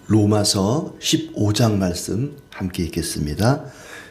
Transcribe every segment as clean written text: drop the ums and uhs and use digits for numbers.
로마서 15장 말씀 함께 읽겠습니다.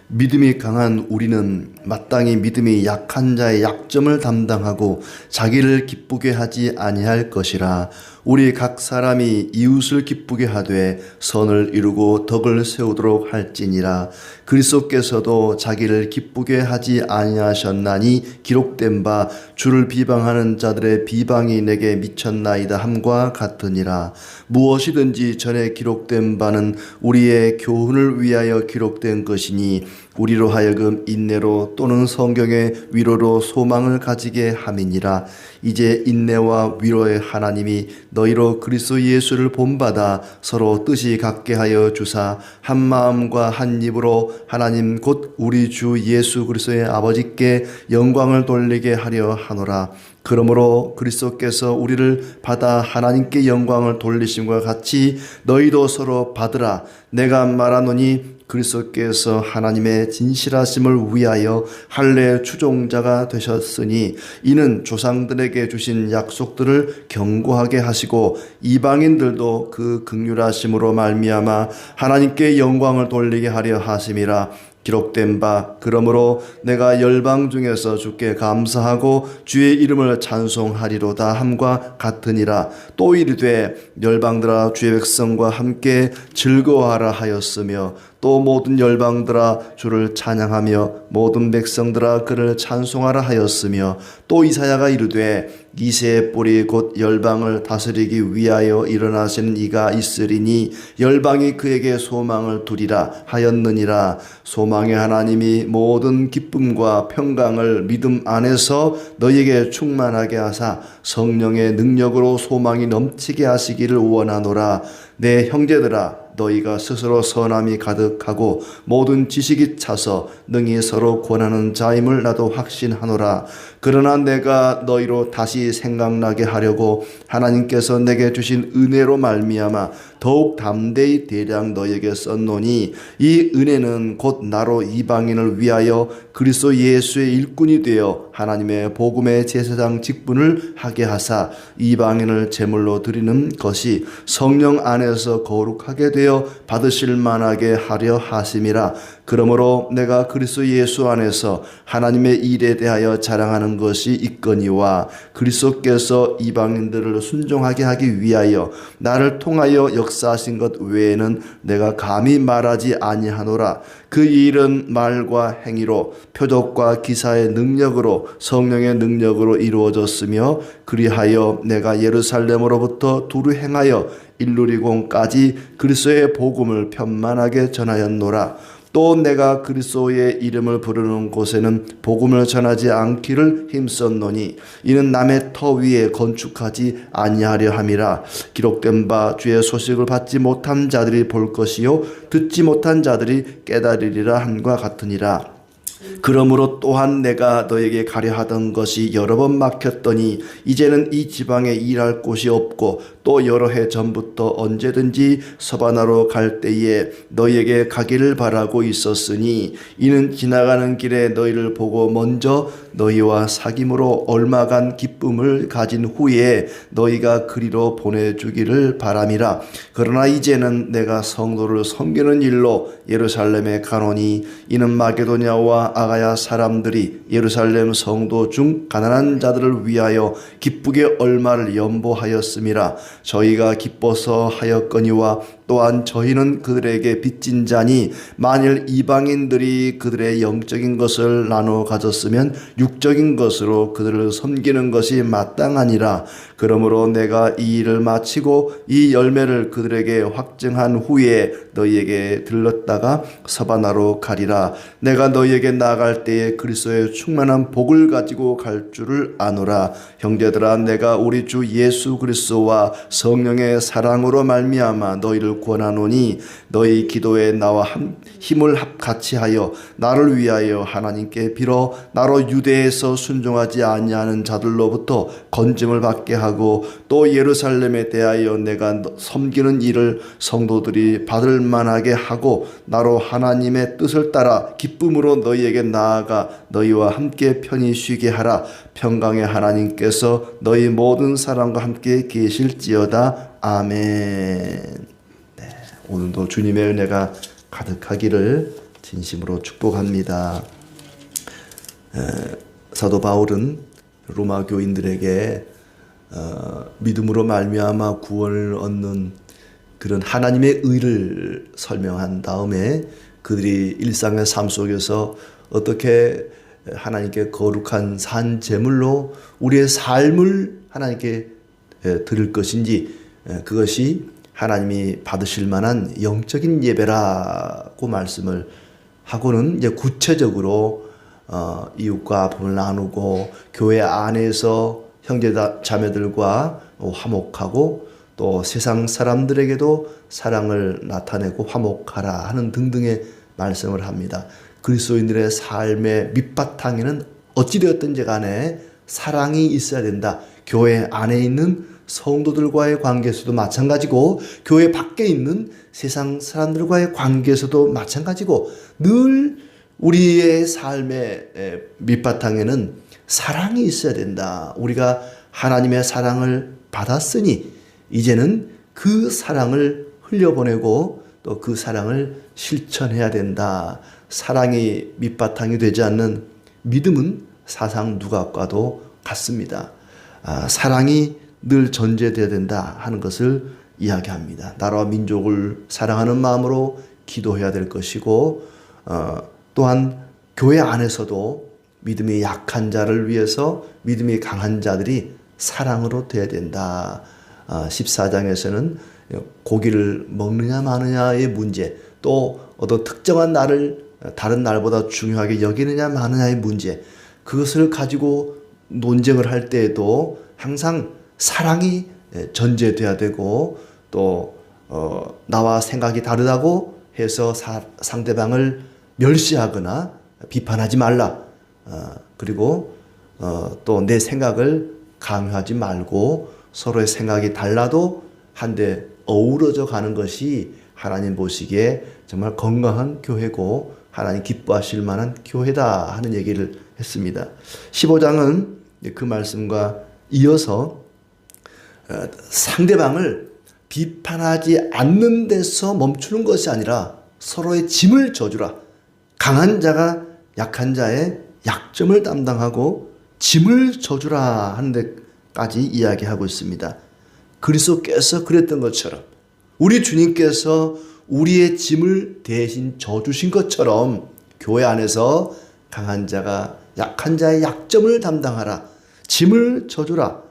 믿음이 강한 우리는 마땅히 믿음이 약한 자의 약점을 담당하고 자기를 기쁘게 하지 아니할 것이라. 우리 각 사람이 이웃을 기쁘게 하되 선을 이루고 덕을 세우도록 할지니라. 그리스도께서도 자기를 기쁘게 하지 아니하셨나니 기록된 바 주를 비방하는 자들의 비방이 내게 미쳤나이다 함과 같으니라. 무엇이든지 전에 기록된 바는 우리의 교훈을 위하여 기록된 것이니 우리로 하여금 인내로 또는 성경의 위로로 소망을 가지게 함이니라. 이제 인내와 위로의 하나님이 너희로 그리스도 예수를 본받아 서로 뜻이 같게 하여 주사 한 마음과 한 입으로 하나님 곧 우리 주 예수 그리스도의 아버지께 영광을 돌리게 하려 하노라. 그러므로 그리스도께서 우리를 받아 하나님께 영광을 돌리심과 같이 너희도 서로 받으라. 내가 말하노니 그리스도께서 하나님의 진실하심을 위하여 할례 추종자가 되셨으니 이는 조상들에게 주신 약속들을 견고하게 하시고 이방인들도 그 긍휼하심으로 말미암아 하나님께 영광을 돌리게 하려 하심이라. 기록된 바 그러므로 내가 열방 중에서 주께 감사하고 주의 이름을 찬송하리로다 함과 같으니라. 또 이르되 열방들아 주의 백성과 함께 즐거워하라 하였으며 또 모든 열방들아 주를 찬양하며 모든 백성들아 그를 찬송하라 하였으며 또 이사야가 이르되 이새의 뿌리 곧 열방을 다스리기 위하여 일어나시는 이가 있으리니 열방이 그에게 소망을 두리라 하였느니라. 소망의 하나님이 모든 기쁨과 평강을 믿음 안에서 너희에게 충만하게 하사 성령의 능력으로 소망이 넘치게 하시기를 원하노라. 내 형제들아 너희가 스스로 선함이 가득하고 모든 지식이 차서 능히 서로 권하는 자임을 나도 확신하노라. 그러나 내가 너희로 다시 생각나게 하려고 하나님께서 내게 주신 은혜로 말미암아 더욱 담대히 대량 너희에게 썼노니 이 은혜는 곧 나로 이방인을 위하여 그리스도 예수의 일꾼이 되어 하나님의 복음의 제사장 직분을 하게 하사 이방인을 제물로 드리는 것이 성령 안에서 거룩하게 되어 받으실 만하게 하려 하심이라. 그러므로 내가 그리스도 예수 안에서 하나님의 일에 대하여 자랑하는 것이 있거니와 그리스도께서 이방인들을 순종하게 하기 위하여 나를 통하여 역사하신 것 외에는 내가 감히 말하지 아니하노라. 그 일은 말과 행위로 표적과 기사의 능력으로 성령의 능력으로 이루어졌으며 그리하여 내가 예루살렘으로부터 두루 행하여 일루리공까지 그리스도의 복음을 편만하게 전하였노라. 또 내가 그리스도의 이름을 부르는 곳에는 복음을 전하지 않기를 힘썼노니 이는 남의 터 위에 건축하지 아니하려 함이라. 기록된 바 주의 소식을 받지 못한 자들이 볼 것이요 듣지 못한 자들이 깨달으리라 함과 같으니라. 그러므로 또한 내가 너에게 가려 하던 것이 여러 번 막혔더니 이제는 이 지방에 일할 곳이 없고 또 여러 해 전부터 언제든지 서바나로 갈 때에 너희에게 가기를 바라고 있었으니 이는 지나가는 길에 너희를 보고 먼저 너희와 사귐으로 얼마간 기쁨을 가진 후에 너희가 그리로 보내주기를 바람이라. 그러나 이제는 내가 성도를 섬기는 일로 예루살렘에 가노니 이는 마게도냐와 아가야 사람들이 예루살렘 성도 중 가난한 자들을 위하여 기쁘게 얼마를 연보하였음이라. 저희가 기뻐서 하였거니와 또한 저희는 그들에게 빚진 자니 만일 이방인들이 그들의 영적인 것을 나누어 가졌으면 육적인 것으로 그들을 섬기는 것이 마땅하니라. 그러므로 내가 이 일을 마치고 이 열매를 그들에게 확증한 후에 너희에게 들렀다가 서바나로 가리라. 내가 너희에게 나아갈 때에 그리스도의 충만한 복을 가지고 갈 줄을 아노라. 형제들아 내가 우리 주 예수 그리스도와 성령의 사랑으로 말미암아 너희를 권하노니 너희 기도에 나와 힘을 같이 하여 나를 위하여 하나님께 빌어 나로 유대에서 순종하지 아니하는 자들로부터 건짐을 받게 하고 또 예루살렘에 대하여 내가 섬기는 일을 성도들이 받을 만하게 하고 나로 하나님의 뜻을 따라 기쁨으로 너희에게 나아가 너희와 함께 편히 쉬게 하라. 평강의 하나님께서 너희 모든 사람과 함께 계실지어다. 아멘. 네. 오늘도 주님의 은혜가 가득하기를 진심으로 축복합니다. 사도 바울은 로마 교인들에게 믿음으로 말미암아 구원을 얻는 그런 하나님의 의를 설명한 다음에 그들이 일상의 삶 속에서 어떻게 하나님께 거룩한 산 제물로 우리의 삶을 하나님께 드릴 것인지, 그것이 하나님이 받으실 만한 영적인 예배라고 말씀을 하고는 이제 구체적으로 이웃과 밥을 나누고 교회 안에서 형제 자매들과 화목하고 또 세상 사람들에게도 사랑을 나타내고 화목하라 하는 등등의 말씀을 합니다. 그리스도인들의 삶의 밑바탕에는 어찌되었든지 간에 사랑이 있어야 된다. 교회 안에 있는 성도들과의 관계에서도 마찬가지고 교회 밖에 있는 세상 사람들과의 관계에서도 마찬가지고 늘 우리의 삶의 밑바탕에는 사랑이 있어야 된다. 우리가 하나님의 사랑을 받았으니 이제는 그 사랑을 흘려보내고 또 그 사랑을 실천해야 된다. 사랑이 밑바탕이 되지 않는 믿음은 사상 누각과도 같습니다. 사랑이 늘 전제되어야 된다 하는 것을 이야기합니다. 나라와 민족을 사랑하는 마음으로 기도해야 될 것이고, 또한 교회 안에서도 믿음이 약한 자를 위해서 믿음이 강한 자들이 사랑으로 돼야 된다. 14장에서는 고기를 먹느냐 마느냐의 문제, 또 어떤 특정한 날을 다른 날보다 중요하게 여기느냐 마느냐의 문제, 그것을 가지고 논쟁을 할 때에도 항상 사랑이 전제돼야 되고, 또 나와 생각이 다르다고 해서 상대방을 멸시하거나 비판하지 말라. 그리고 또 내 생각을 강요하지 말고 서로의 생각이 달라도 한데 어우러져 가는 것이 하나님 보시기에 정말 건강한 교회고 하나님 기뻐하실 만한 교회다 하는 얘기를 했습니다. 15장은 그 말씀과 이어서 상대방을 비판하지 않는 데서 멈추는 것이 아니라 서로의 짐을 져주라. 강한 자가 약한 자의 약점을 담당하고 짐을 져주라 하는 데까지 이야기하고 있습니다. 그리스도께서 그랬던 것처럼, 우리 주님께서 우리의 짐을 대신 져주신 것처럼 교회 안에서 강한 자가 약한 자의 약점을 담당하라. 짐을 져주라.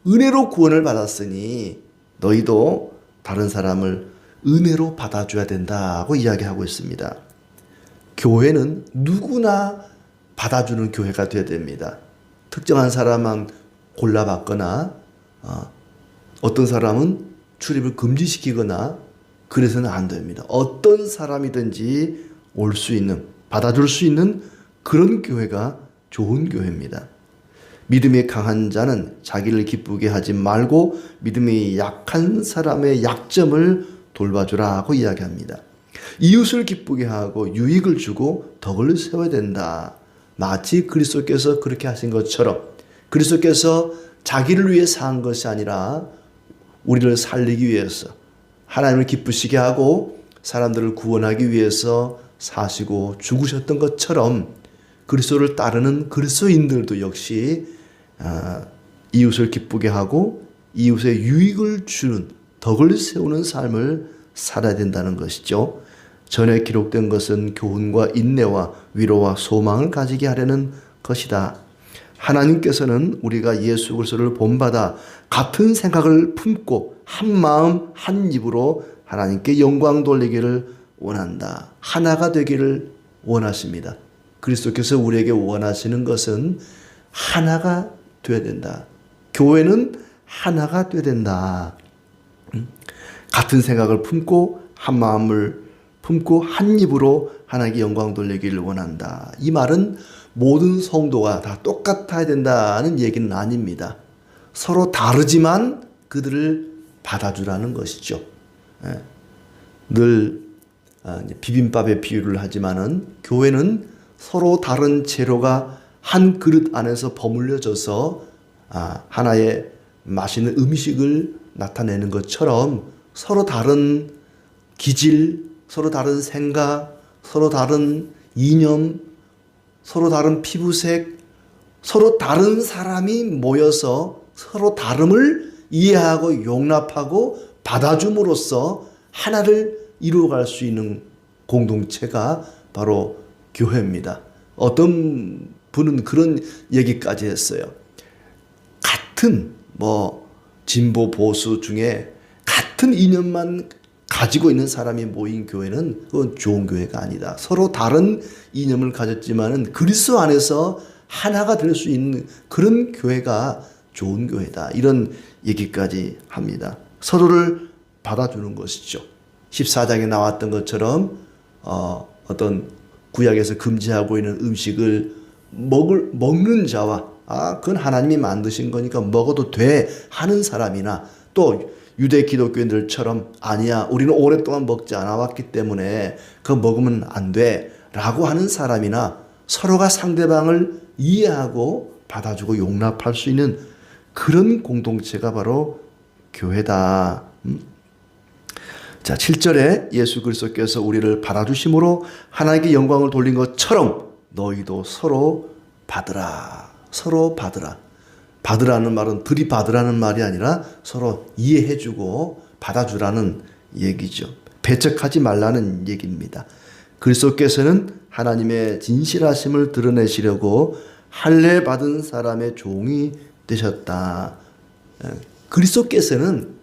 은혜로 구원을 받았으니 너희도 다른 사람을 은혜로 받아줘야 된다고 이야기하고 있습니다. 교회는 누구나 받아주는 교회가 되어야 됩니다. 특정한 사람만 골라받거나 어떤 사람은 출입을 금지시키거나 그래서는 안 됩니다. 어떤 사람이든지 올 수 있는, 받아줄 수 있는 그런 교회가 좋은 교회입니다. 믿음이 강한 자는 자기를 기쁘게 하지 말고 믿음이 약한 사람의 약점을 돌봐주라고 이야기합니다. 이웃을 기쁘게 하고 유익을 주고 덕을 세워야 된다. 마치 그리스도께서 그렇게 하신 것처럼, 그리스도께서 자기를 위해 산 것이 아니라 우리를 살리기 위해서, 하나님을 기쁘시게 하고 사람들을 구원하기 위해서 사시고 죽으셨던 것처럼 그리스도를 따르는 그리스도인들도 역시 이웃을 기쁘게 하고 이웃의 유익을 주는, 덕을 세우는 삶을 살아야 된다는 것이죠. 전에 기록된 것은 교훈과 인내와 위로와 소망을 가지게 하려는 것이다. 하나님께서는 우리가 예수 그리스도를 본받아 같은 생각을 품고 한 마음 한 입으로 하나님께 영광 돌리기를 원한다. 하나가 되기를 원하십니다. 그리스도께서 우리에게 원하시는 것은 하나가 되어야 된다. 교회는 하나가 되어야 된다. 같은 생각을 품고 한 마음을 품고 한 입으로 하나님께 영광 돌리기를 원한다. 이 말은 모든 성도가 다 똑같아야 된다는 얘기는 아닙니다. 서로 다르지만 그들을 받아주라는 것이죠. 늘 비빔밥의 비유를 하지만은 교회는 서로 다른 재료가 한 그릇 안에서 버무려져서 하나의 맛있는 음식을 나타내는 것처럼 서로 다른 기질, 서로 다른 생각, 서로 다른 이념, 서로 다른 피부색, 서로 다른 사람이 모여서 서로 다름을 이해하고 용납하고 받아줌으로써 하나를 이루어갈 수 있는 공동체가 바로 교회입니다. 어떤 분은 그런 얘기까지 했어요. 같은 진보 보수 중에 같은 이념만 가지고 있는 사람이 모인 교회는 그건 좋은 교회가 아니다. 서로 다른 이념을 가졌지만은 그리스도 안에서 하나가 될 수 있는 그런 교회가 좋은 교회다. 이런 얘기까지 합니다. 서로를 받아주는 것이죠. 14장에 나왔던 것처럼 어떤 구약에서 금지하고 있는 음식을 먹는 자와 그건 하나님이 만드신 거니까 먹어도 돼 하는 사람이나, 또 유대 기독교인들처럼 아니야 우리는 오랫동안 먹지 않아 왔기 때문에 그거 먹으면 안 돼 라고 하는 사람이나, 서로가 상대방을 이해하고 받아주고 용납할 수 있는 그런 공동체가 바로 교회다. 자, 7절에 예수 그리스도께서 우리를 받아주심으로 하나님께 영광을 돌린 것처럼 너희도 서로 받으라. 서로 받으라. 받으라는 말은 들이받으라는 말이 아니라 서로 이해해주고 받아주라는 얘기죠. 배척하지 말라는 얘기입니다. 그리스도께서는 하나님의 진실하심을 드러내시려고 할례 받은 사람의 종이 되셨다. 그리스도께서는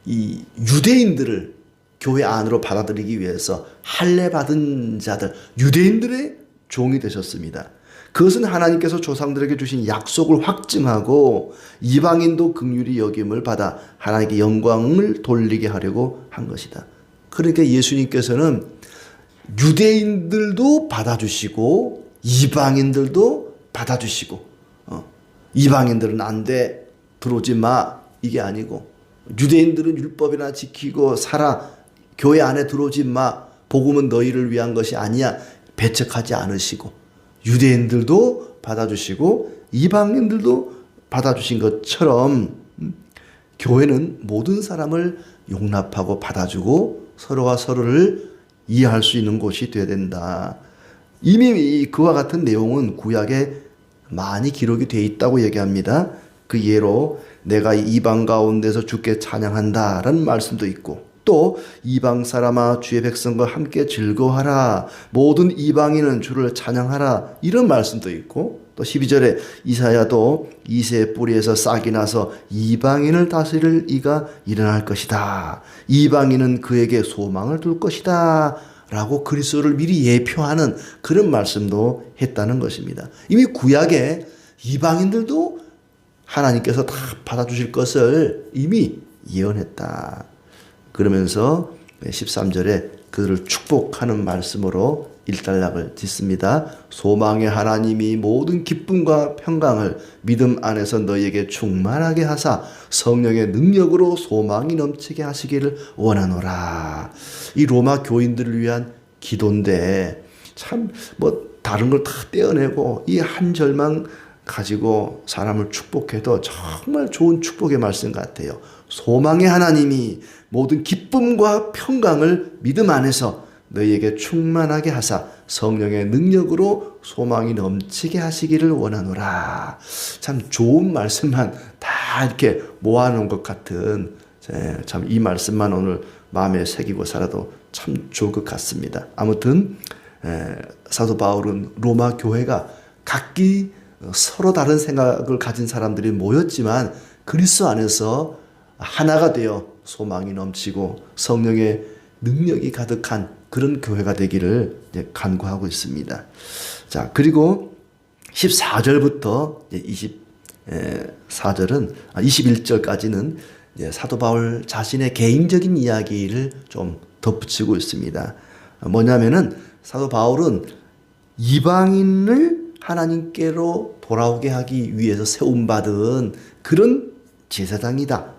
이 유대인들을 교회 안으로 받아들이기 위해서 할례 받은 자들, 유대인들의 종이 되셨습니다. 그것은 하나님께서 조상들에게 주신 약속을 확증하고 이방인도 긍휼히 여김을 받아 하나님께 영광을 돌리게 하려고 한 것이다. 그러니까 예수님께서는 유대인들도 받아주시고 이방인들도 받아주시고, 이방인들은 안 돼, 들어오지 마, 이게 아니고, 유대인들은 율법이나 지키고 살아, 교회 안에 들어오지 마, 복음은 너희를 위한 것이 아니야, 배척하지 않으시고, 유대인들도 받아주시고 이방인들도 받아주신 것처럼 교회는 모든 사람을 용납하고 받아주고 서로가 서로를 이해할 수 있는 곳이 되어야 된다. 이미 그와 같은 내용은 구약에 많이 기록이 되어 있다고 얘기합니다. 그 예로 내가 이방 가운데서 주께 찬양한다라는 말씀도 있고, 또 이방 사람아 주의 백성과 함께 즐거워하라, 모든 이방인은 주를 찬양하라, 이런 말씀도 있고, 또 12절에 이사야도 이새의 뿌리에서 싹이 나서 이방인을 다스릴 이가 일어날 것이다, 이방인은 그에게 소망을 둘 것이다 라고 그리스도를 미리 예표하는 그런 말씀도 했다는 것입니다. 이미 구약에 이방인들도 하나님께서 다 받아주실 것을 이미 예언했다. 그러면서 13절에 그들을 축복하는 말씀으로 일단락을 짓습니다. 소망의 하나님이 모든 기쁨과 평강을 믿음 안에서 너희에게 충만하게 하사 성령의 능력으로 소망이 넘치게 하시기를 원하노라. 이 로마 교인들을 위한 기도인데 참 다른 걸 다 떼어내고 이 한 절만 가지고 사람을 축복해도 정말 좋은 축복의 말씀 같아요. 소망의 하나님이 모든 기쁨과 평강을 믿음 안에서 너희에게 충만하게 하사 성령의 능력으로 소망이 넘치게 하시기를 원하노라. 참 좋은 말씀만 다 이렇게 모아놓은 것 같은, 참 이 말씀만 오늘 마음에 새기고 살아도 참 좋을 것 같습니다. 아무튼 사도 바울은 로마 교회가 각기 서로 다른 생각을 가진 사람들이 모였지만 그리스도 안에서 하나가 되어 소망이 넘치고 성령의 능력이 가득한 그런 교회가 되기를 간구하고 있습니다. 자, 그리고 14절부터 21절까지는 사도 바울 자신의 개인적인 이야기를 좀 덧붙이고 있습니다. 뭐냐면은 사도 바울은 이방인을 하나님께로 돌아오게 하기 위해서 세움받은 그런 제사장이다.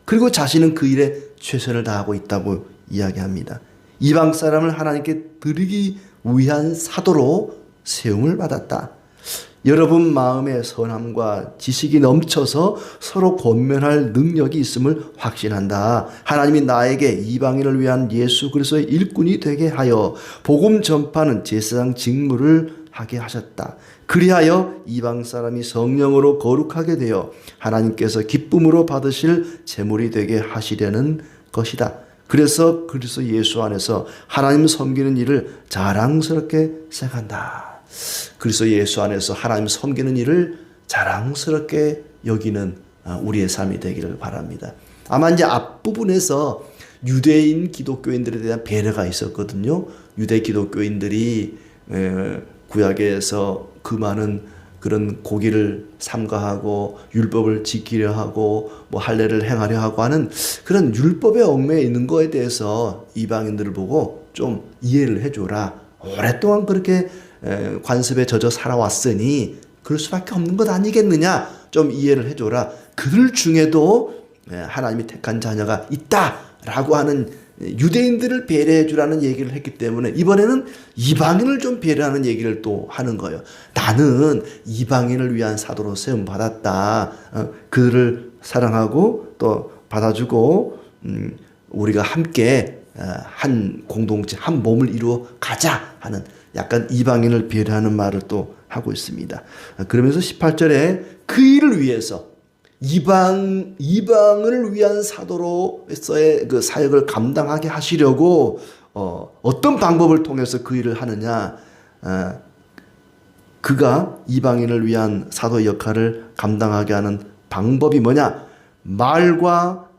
그리고 자신은 그 일에 최선을 다하고 있다고 이야기합니다. 이방 사람을 하나님께 드리기 위한 사도로 세움을 받았다. 여러분 마음에 선함과 지식이 넘쳐서 서로 권면할 능력이 있음을 확신한다. 하나님이 나에게 이방인을 위한 예수 그리스도의 일꾼이 되게 하여 복음 전파는 제사장 직무를 하게 하셨다. 그리하여 이방 사람이 성령으로 거룩하게 되어 하나님께서 기쁨으로 받으실 제물이 되게 하시려는 것이다. 그래서 그리스도 예수 안에서 하나님 섬기는 일을 자랑스럽게 생각한다. 그리스도 예수 안에서 하나님 섬기는 일을 자랑스럽게 여기는 우리의 삶이 되기를 바랍니다. 아마 이제 앞부분에서 유대인 기독교인들에 대한 배려가 있었거든요. 유대 기독교인들이 구약에서 그 많은 그런 고기를 삼가하고 율법을 지키려 하고 뭐 할례를 행하려 하고 하는 그런 율법에 얽매여 있는 거에 대해서 이방인들을 보고 좀 이해를 해줘라. 오랫동안 그렇게 관습에 젖어 살아왔으니 그럴 수밖에 없는 것 아니겠느냐. 좀 이해를 해줘라. 그들 중에도 하나님이 택한 자녀가 있다라고 하는 유대인들을 배려해 주라는 얘기를 했기 때문에 이번에는 이방인을 좀 배려하는 얘기를 또 하는 거예요. 나는 이방인을 위한 사도로 세움 받았다. 그들을 사랑하고 또 받아주고 우리가 함께 한 공동체, 한 몸을 이루어 가자 하는 약간 이방인을 배려하는 말을 또 하고 있습니다. 그러면서 18절에 그 일을 위해서 이방을 위한 사도로서의 그 사역을 감당하게 하시려고 어떤 방법을 통해서 그 일을 하느냐. 그가 이방인을 위한 사도 역할을 감당하게 하는 방법이 뭐냐. 말과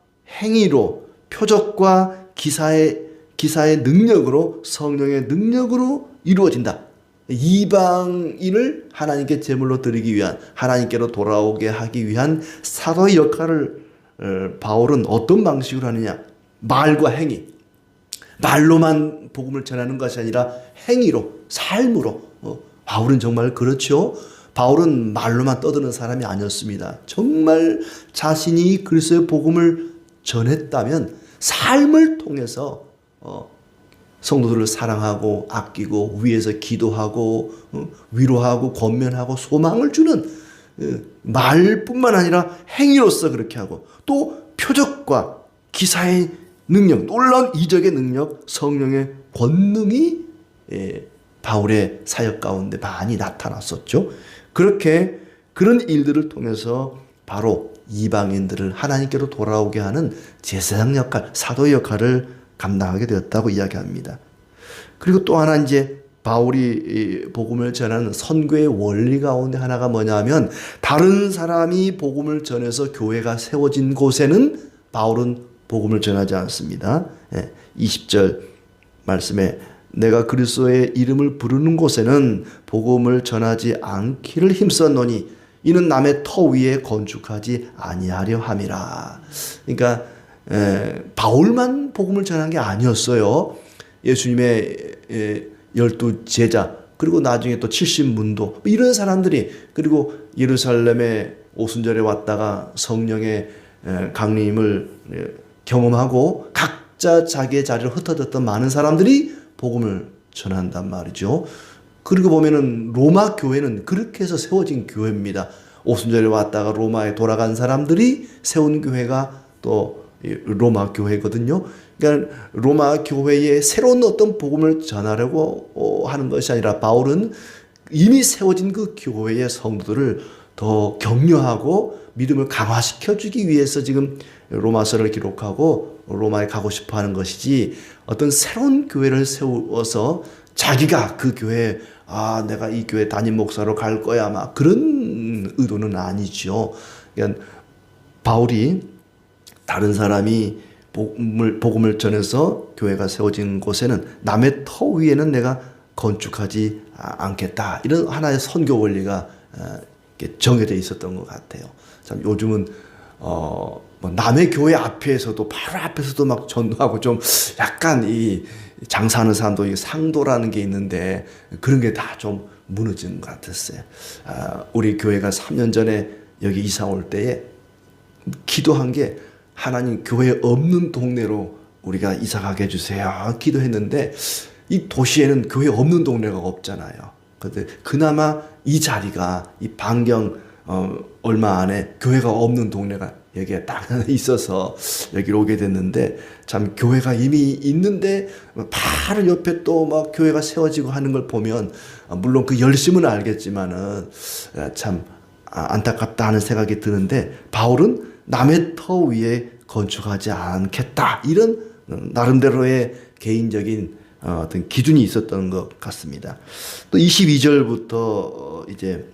행위로 표적과 기사의 능력으로 성령의 능력으로 이루어진다. 이방인을 하나님께 제물로 드리기 위한 하나님께로 돌아오게 하기 위한 사도의 역할을 바울은 어떤 방식으로 하느냐. 말과 행위. 말로만 복음을 전하는 것이 아니라 행위로 삶으로. 바울은 정말 그렇죠. 바울은 말로만 떠드는 사람이 아니었습니다. 정말 자신이 그리스도의 복음을 전했다면 삶을 통해서 성도들을 사랑하고 아끼고 위에서 기도하고 위로하고 권면하고 소망을 주는 말뿐만 아니라 행위로서 그렇게 하고 또 표적과 기사의 능력, 놀라운 이적의 능력, 성령의 권능이 바울의 사역 가운데 많이 나타났었죠. 그렇게 그런 일들을 통해서 바로 이방인들을 하나님께로 돌아오게 하는 제사장 역할, 사도 역할을 감당하게 되었다고 이야기합니다. 그리고 또 하나 이제 바울이 복음을 전하는 선교의 원리 가운데 하나가 뭐냐면 다른 사람이 복음을 전해서 교회가 세워진 곳에는 바울은 복음을 전하지 않습니다. 20절 말씀에 내가 그리스도의 이름을 부르는 곳에는 복음을 전하지 않기를 힘썼노니 이는 남의 터 위에 건축하지 아니하려 함이라. 그러니까 바울만 복음을 전한 게 아니었어요. 예수님의 12 제자 그리고 나중에 또 70문도 이런 사람들이 그리고 예루살렘에 오순절에 왔다가 성령의 강림을 경험하고 각자 자기의 자리로 흩어졌던 많은 사람들이 복음을 전한단 말이죠. 그리고 보면은 로마 교회는 그렇게 해서 세워진 교회입니다. 오순절에 왔다가 로마에 돌아간 사람들이 세운 교회가 또 로마 교회거든요. 그러니까 로마 교회에 새로운 어떤 복음을 전하려고 하는 것이 아니라 바울은 이미 세워진 그 교회의 성도들을 더 격려하고 믿음을 강화시켜 주기 위해서 지금 로마서를 기록하고 로마에 가고 싶어 하는 것이지 어떤 새로운 교회를 세워서 자기가 그 교회에 내가 이 교회 담임 목사로 갈 거야 막 그런 의도는 아니죠. 그러니까 바울이 다른 사람이 복음을 전해서 교회가 세워진 곳에는 남의 터 위에는 내가 건축하지 않겠다. 이런 하나의 선교 원리가 정해져 있었던 것 같아요. 참 요즘은 뭐 남의 교회 앞에서도 바로 앞에서도 막 전도하고 좀 약간 이 장사하는 사람도 상도라는 게 있는데 그런 게 다 좀 무너진 것 같았어요. 우리 교회가 3년 전에 여기 이사 올 때에 기도한 게 하나님 교회 없는 동네로 우리가 이사 가게 해주세요 기도했는데 이 도시에는 교회 없는 동네가 없잖아요. 근데 그나마 이 자리가 이 반경 얼마 안에 교회가 없는 동네가 여기에 딱 있어서 여기로 오게 됐는데, 참 교회가 이미 있는데 바로 옆에 또 막 교회가 세워지고 하는 걸 보면 물론 그 열심은 알겠지만은 참 안타깝다 하는 생각이 드는데, 바울은 남의 터 위에 건축하지 않겠다, 이런 나름대로의 개인적인 어떤 기준이 있었던 것 같습니다. 또 22절부터 이제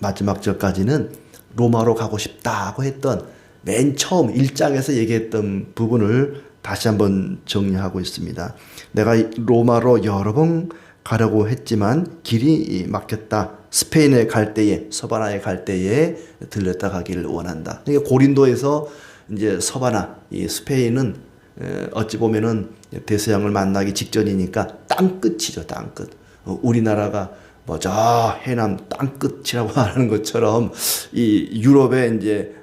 마지막 절까지는 로마로 가고 싶다고 했던 맨 처음 1장에서 얘기했던 부분을 다시 한번 정리하고 있습니다. 내가 로마로 여러 번 가려고 했지만 길이 막혔다. 스페인에 갈 때에, 서바나에 갈 때에 들렸다 가기를 원한다. 그러니까 고린도에서 이제 서바나, 이 스페인은 어찌 보면은 대서양을 만나기 직전이니까 땅끝이죠, 땅끝. 우리나라가 뭐 저 해남 땅끝이라고 하는 것처럼 이 유럽의 이제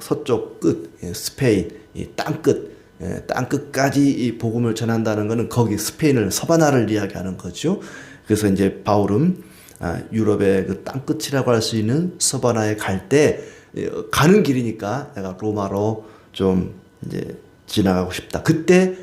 서쪽 끝, 스페인 이 땅끝까지 이 복음을 전한다는 것은 거기 스페인을, 서바나를 이야기하는 거죠. 그래서 이제 바울은 유럽의 그 땅끝이라고 할 수 있는 서바나에 갈 때 가는 길이니까 내가 로마로 좀 이제 지나가고 싶다. 그때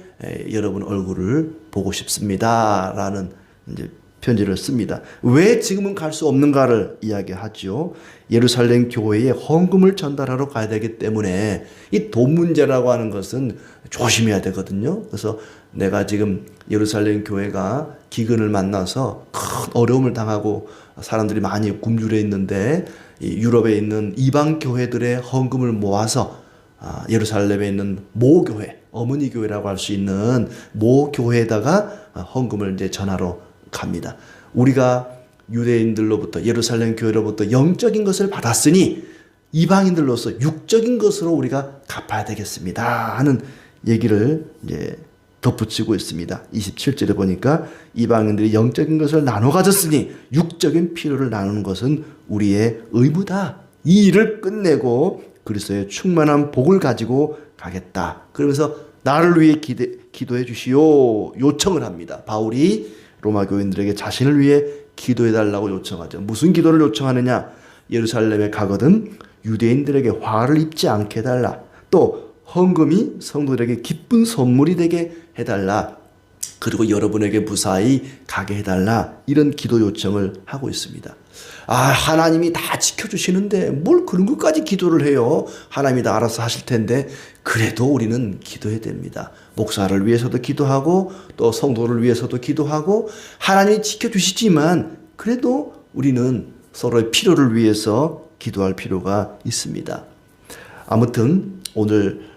여러분 얼굴을 보고 싶습니다라는 이제 편지를 씁니다. 왜 지금은 갈 수 없는가를 이야기하죠. 예루살렘 교회에 헌금을 전달하러 가야 되기 때문에 이 돈 문제라고 하는 것은 조심해야 되거든요. 그래서 내가 지금 예루살렘 교회가 기근을 만나서 큰 어려움을 당하고 사람들이 많이 굶주려 있는데, 이 유럽에 있는 이방 교회들의 헌금을 모아서 예루살렘에 있는 모 교회, 어머니 교회라고 할 수 있는 모 교회에다가 헌금을 이제 전하러 갑니다. 우리가 유대인들로부터, 예루살렘 교회로부터 영적인 것을 받았으니 이방인들로서 육적인 것으로 우리가 갚아야 되겠습니다 하는 얘기를 이제 덧붙이고 있습니다. 27절에 보니까 이방인들이 영적인 것을 나눠 가졌으니 육적인 필요를 나누는 것은 우리의 의무다. 이 일을 끝내고 그리스도의 충만한 복을 가지고 가겠다. 그러면서 나를 위해 기도해 주시오 요청을 합니다. 바울이 로마 교인들에게 자신을 위해 기도해 달라고 요청하죠. 무슨 기도를 요청하느냐? 예루살렘에 가거든 유대인들에게 화를 입지 않게 해달라. 또 헌금이 성도들에게 기쁜 선물이 되게 해달라. 그리고 여러분에게 무사히 가게 해달라. 이런 기도 요청을 하고 있습니다. 하나님이 다 지켜주시는데 뭘 그런 것까지 기도를 해요. 하나님이 다 알아서 하실 텐데. 그래도 우리는 기도해야 됩니다. 목사를 위해서도 기도하고 또 성도를 위해서도 기도하고 하나님이 지켜주시지만 그래도 우리는 서로의 필요를 위해서 기도할 필요가 있습니다. 아무튼 오늘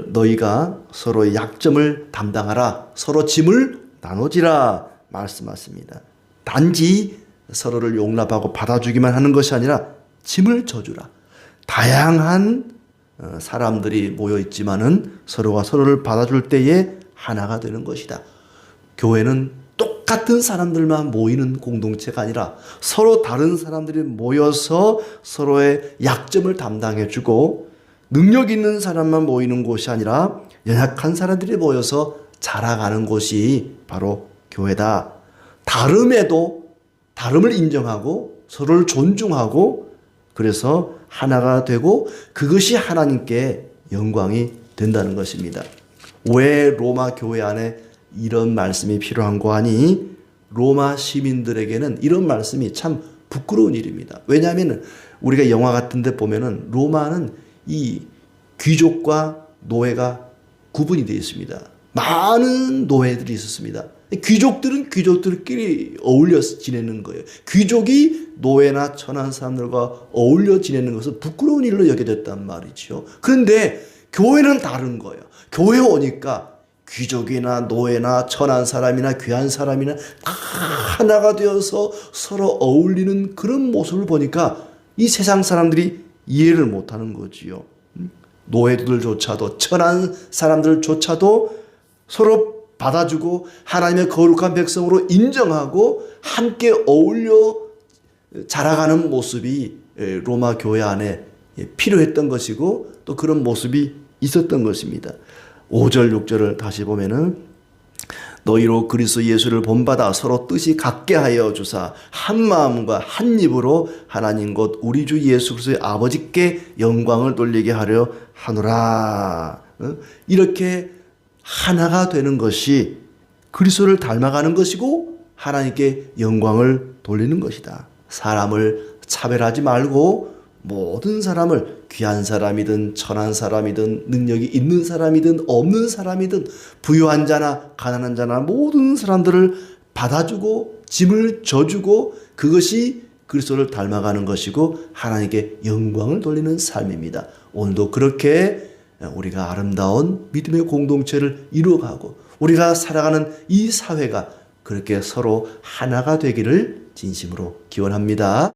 너희가 서로의 약점을 담당하라. 서로 짐을 나눠지라 말씀하십니다. 단지 서로를 용납하고 받아주기만 하는 것이 아니라 짐을 져주라. 다양한 사람들이 모여 있지만은 서로가 서로를 받아줄 때에 하나가 되는 것이다. 교회는 똑같은 사람들만 모이는 공동체가 아니라 서로 다른 사람들이 모여서 서로의 약점을 담당해주고, 능력 있는 사람만 모이는 곳이 아니라 연약한 사람들이 모여서 자라가는 곳이 바로 교회다. 다름에도 다름을 인정하고 서로를 존중하고 그래서 하나가 되고 그것이 하나님께 영광이 된다는 것입니다. 왜 로마 교회 안에 이런 말씀이 필요한고 하니, 로마 시민들에게는 이런 말씀이 참 부끄러운 일입니다. 왜냐하면 우리가 영화 같은 데 보면은 로마는 이 귀족과 노예가 구분이 되어 있습니다. 많은 노예들이 있었습니다. 귀족들은 귀족들끼리 어울려 지내는 거예요. 귀족이 노예나 천한 사람들과 어울려 지내는 것은 부끄러운 일로 여겨졌단 말이죠. 그런데 교회는 다른 거예요. 교회 오니까 귀족이나 노예나 천한 사람이나 귀한 사람이나 다 하나가 되어서 서로 어울리는 그런 모습을 보니까 이 세상 사람들이 이해를 못하는 거지요. 노예들조차도, 천한 사람들조차도 서로 받아주고 하나님의 거룩한 백성으로 인정하고 함께 어울려 자라가는 모습이 로마 교회 안에 필요했던 것이고 또 그런 모습이 있었던 것입니다. 5절 6절을 다시 보면은 너희로 그리스도 예수를 본받아 서로 뜻이 같게 하여 주사 한 마음과 한 입으로 하나님 곧 우리 주 예수 그리스도의 아버지께 영광을 돌리게 하려 하노라. 이렇게 하나가 되는 것이 그리스도를 닮아가는 것이고 하나님께 영광을 돌리는 것이다. 사람을 차별하지 말고 모든 사람을 귀한 사람이든 천한 사람이든 능력이 있는 사람이든 없는 사람이든 부유한 자나 가난한 자나 모든 사람들을 받아주고 짐을 져주고 그것이 그리스도를 닮아가는 것이고 하나님께 영광을 돌리는 삶입니다. 오늘도 그렇게 우리가 아름다운 믿음의 공동체를 이루어가고 우리가 살아가는 이 사회가 그렇게 서로 하나가 되기를 진심으로 기원합니다.